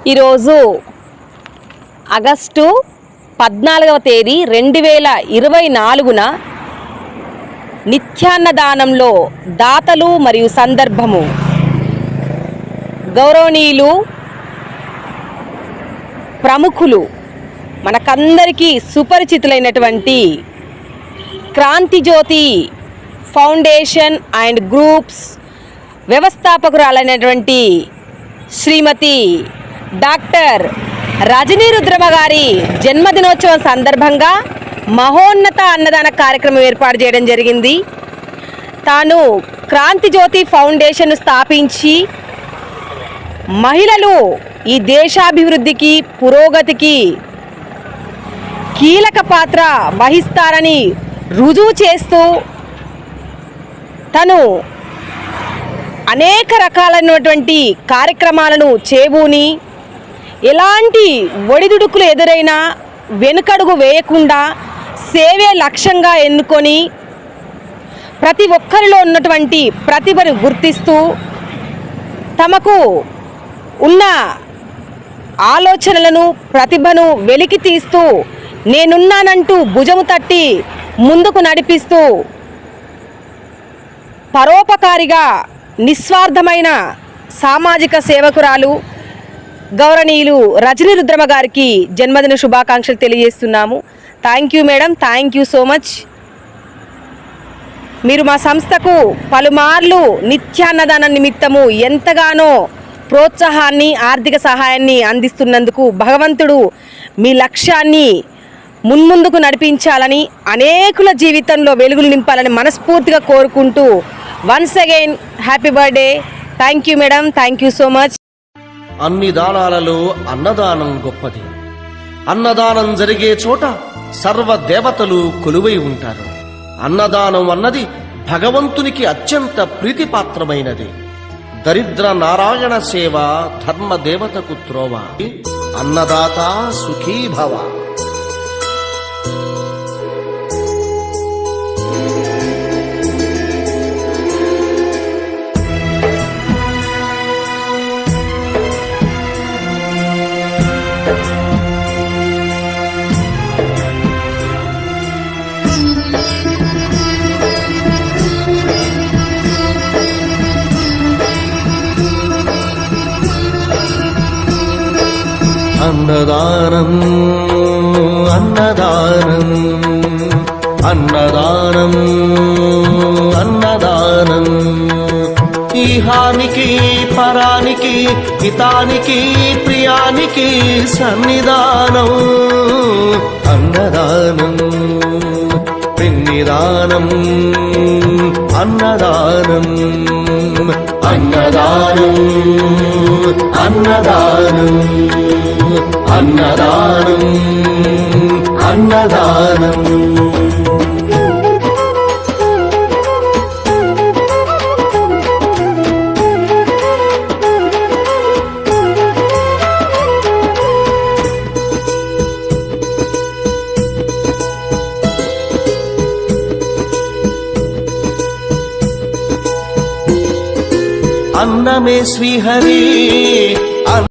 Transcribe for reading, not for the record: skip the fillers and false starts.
ఈరోజు ఆగస్టు 14వ తేదీ 2024న నిత్యాన్నదానంలో దాతలు మరియు సందర్భము గౌరవనీయులు ప్రముఖులు మనకందరికీ సుపరిచితులైనటువంటి క్రాంతిజ్యోతి ఫౌండేషన్ అండ్ గ్రూప్స్ వ్యవస్థాపకురాలైనటువంటి శ్రీమతి డాక్టర్ రజనీ రుద్రమ గారి జన్మదినోత్సవం సందర్భంగా మహోన్నత అన్నదాన కార్యక్రమం ఏర్పాటు చేయడం జరిగింది. తాను క్రాంతిజ్యోతి ఫౌండేషన్ స్థాపించి మహిళలు ఈ దేశాభివృద్ధికి పురోగతికి కీలక పాత్ర వహిస్తారని రుజువు చేస్తూ తను అనేక రకాలైనటువంటి కార్యక్రమాలను చేబూని ఎలాంటి ఒడిదుడుకులు ఎదురైనా వెనుకడుగు వేయకుండా సేవే లక్ష్యంగా ఎన్నుకొని ప్రతి ఒక్కరిలో ఉన్నటువంటి ప్రతిభను గుర్తిస్తూ తమకు ఉన్న ఆలోచనలను ప్రతిభను వెలికి తీస్తూ నేనున్నానంటూ భుజము తట్టి ముందుకు నడిపిస్తూ పరోపకారిగా నిస్వార్థమైన సామాజిక సేవకురాలు గౌరవనీయులు రజనీ రుద్రమ గారికి జన్మదిన శుభాకాంక్షలు తెలియజేస్తున్నాము. Thank you madam, thank you so much. మీరు మా సంస్థకు పలుమార్లు నిత్యాన్నదాన నిమిత్తము ఎంతగానో ప్రోత్సాహాన్ని ఆర్థిక సహాయాన్ని అందిస్తున్నందుకు భగవంతుడు మీ లక్ష్యాన్ని మున్ముందుకు నడిపించాలని అనేకుల జీవితంలో వెలుగులు నింపాలని మనస్ఫూర్తిగా కోరుకుంటూ once again happy birthday. Thank you madam, thank you so much. అన్ని దానాలలో అన్నదానం గొప్పది. అన్నదానం జరిగే చోట సర్వ దేవతలు కొలువై ఉంటారు. అన్నదానం అన్నది భగవంతునికి అత్యంత ప్రీతిపాత్రమైనది. దరిద్ర నారాయణ సేవ ధర్మ దేవతకు త్రోవ. అన్నదాత సుఖీభవ. అన్నదానం అన్నదానం అన్నదానం అన్నదానం ఈహానికి పరానికి హితానికి ప్రియానికి సన్నిధానం. అన్నదానం పిన్నిదానం అన్నదానం అన్నదానం అన్నదానం అన్నదానం అన్నదానం. అన్నమే శ్రీహరి